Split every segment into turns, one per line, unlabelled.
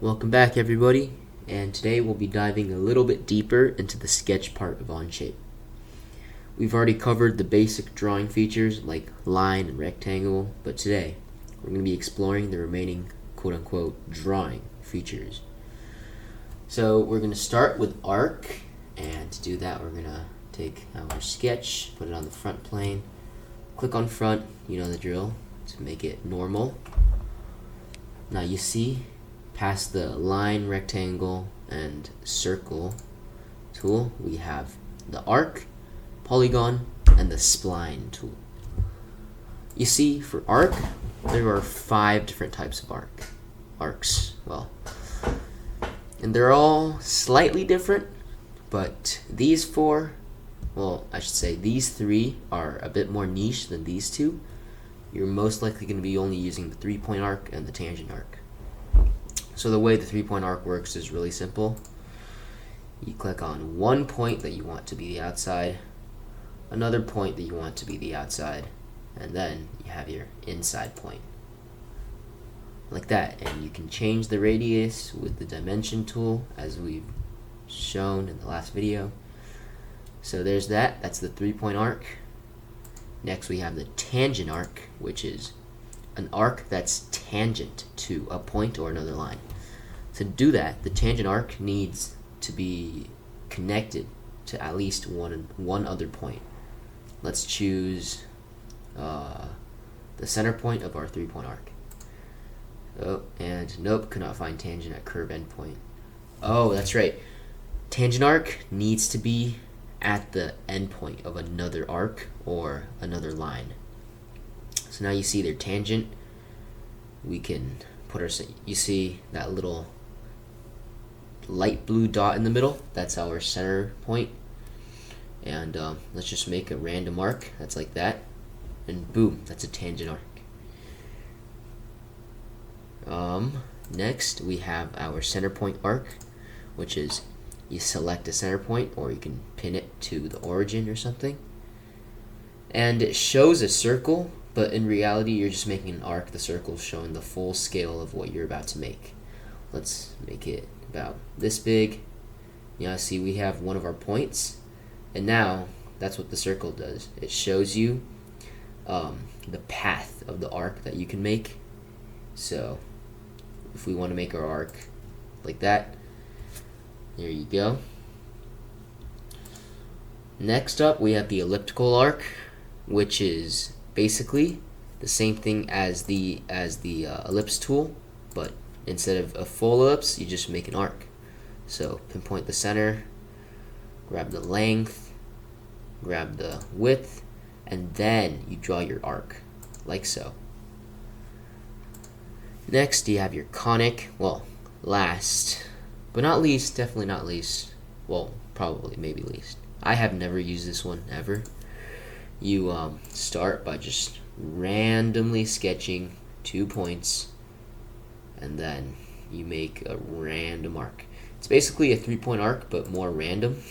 Welcome back, everybody, and today we'll be diving a little bit deeper into the sketch part of Onshape. We've already covered the basic drawing features like line and rectangle, but today we're going to be exploring the remaining quote-unquote drawing features. So we're going to start with arc, and to do that we're going to take our sketch, put it on the front plane, click on front, you know the drill, to make it normal. Now you see past the line, rectangle, and circle tool, we have the arc, polygon, and the spline tool. You see, for arc, there are 5 different types of arcs. And they're all slightly different, but these 4, I should say these 3 are a bit more niche than these 2. You're most likely going to be only using the 3-point arc and the tangent arc. So the way the 3-point arc works is really simple. You click on one point that you want to be the outside, another point that you want to be the outside, and then you have your inside point. Like that. And you can change the radius with the dimension tool as we've shown in the last video. So there's that. That's the 3-point arc. Next we have the tangent arc, which is an arc that's tangent to a point or another line. To do that, the tangent arc needs to be connected to at least one other point. Let's choose the center point of our 3-point arc. Oh, and nope, could not find tangent at curve endpoint. Oh, that's right. Tangent arc needs to be at the endpoint of another arc or another line. So now you see their tangent. We can put our, you see that little light blue dot in the middle? That's our center point. And let's just make a random arc that's like that. And boom, that's a tangent arc. Next we have our center point arc, which is you select a center point, or you can pin it to the origin or something. And it shows a circle, but in reality you're just making an arc. The circle is showing the full scale of what you're about to make. Let's make it about this big. You know, see we have one of our points, and now that's what the circle does. It shows you the path of the arc that you can make. So if we want to make our arc like that, there you go. Next up we have the elliptical arc, which is basically the same thing as the ellipse tool, but instead of a full ellipse, you just make an arc. So pinpoint the center, grab the length, grab the width, and then you draw your arc, like so. Next you have your conic, last, but not least, definitely not least, probably, maybe least. I have never used this one, ever. You start by just randomly sketching 2 points, and then you make a random arc. It's basically a 3-point arc, but more random.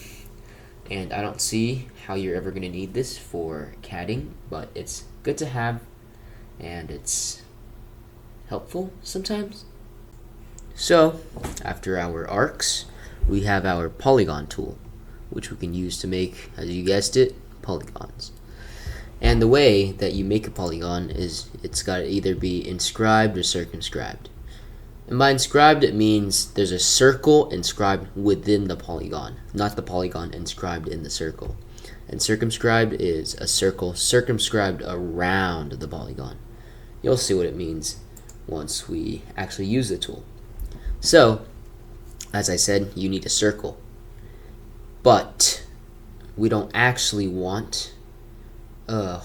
And I don't see how you're ever going to need this for CADing, but it's good to have, and it's helpful sometimes. So, after our arcs, we have our Polygon tool, which we can use to make, as you guessed it, polygons. And the way that you make a polygon is it's got to either be inscribed or circumscribed. And by inscribed, it means there's a circle inscribed within the polygon, not the polygon inscribed in the circle. And circumscribed is a circle circumscribed around the polygon. You'll see what it means once we actually use the tool. So, as I said, you need a circle. But we don't actually want a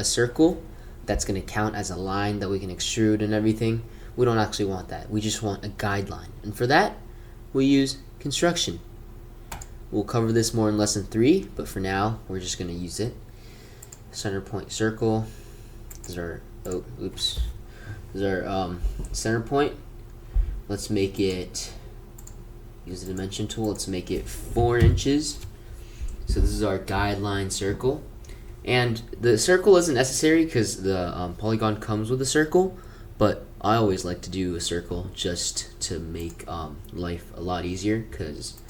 circle that's going to count as a line that we can extrude and everything. We don't actually want that. We just want a guideline. And for that, we use construction. We'll cover this more in lesson 3, but for now, we're just going to use it. Center point circle. This is our, this is our center point. Let's make it, use the dimension tool, let's make it 4 inches. So this is our guideline circle. And the circle isn't necessary because the polygon comes with a circle, but I always like to do a circle just to make life a lot easier, because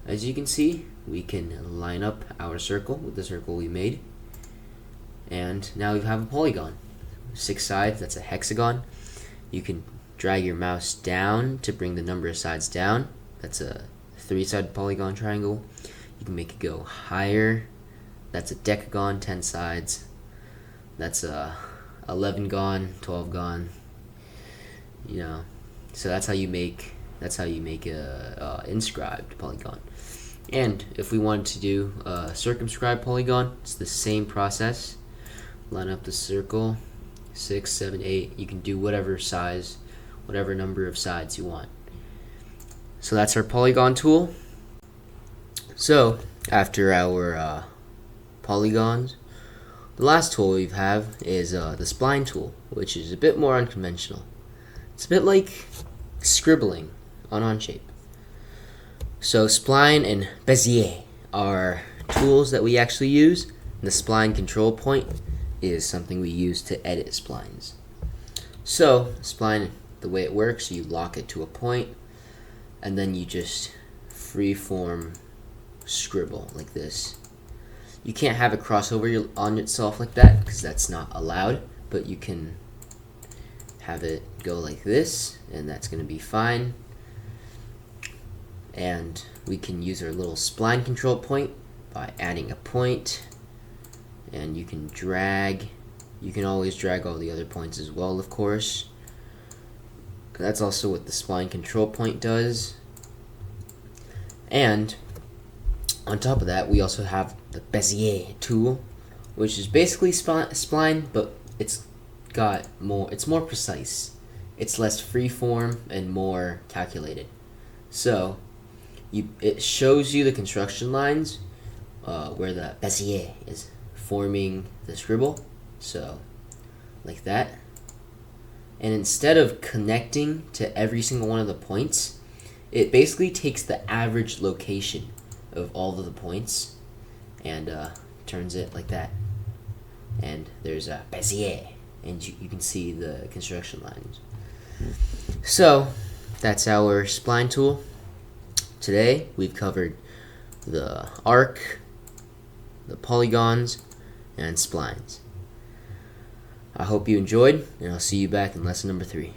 as you can see, we can line up our circle with the circle we made, and now we have a polygon. 6 sides, that's a hexagon. You can drag your mouse down to bring the number of sides down. That's a 3-sided polygon triangle. You can make it go higher. That's a decagon, 10 sides. That's a 11gon, 12gon. You know, so that's how you make a inscribed polygon. And if we wanted to do a circumscribed polygon, it's the same process. Line up the circle, 6, 7, 8. You can do whatever size, whatever number of sides you want. So that's our polygon tool. So after our polygons, the last tool we have is the spline tool, which is a bit more unconventional. It's a bit like scribbling on Onshape. So spline and Bezier are tools that we actually use. And the spline control point is something we use to edit splines. So spline, the way it works, you lock it to a point, and then you just freeform scribble like this. You can't have it cross over on itself like that, because that's not allowed, but you can have it go like this, and that's going to be fine. And we can use our little spline control point by adding a point, and you can drag. You can always drag all the other points as well, of course. That's also what the spline control point does. And on top of that, we also have the Bezier tool, which is basically spline, but it's more precise. It's less freeform and more calculated. So it shows you the construction lines where the Bezier is forming the scribble. So like that. And instead of connecting to every single one of the points, it basically takes the average location of all of the points and turns it like that. And there's a Bezier, and you can see the construction lines. So that's our spline tool. Today we've covered the arc, the polygons, and splines. I hope you enjoyed, and I'll see you back in lesson number 3.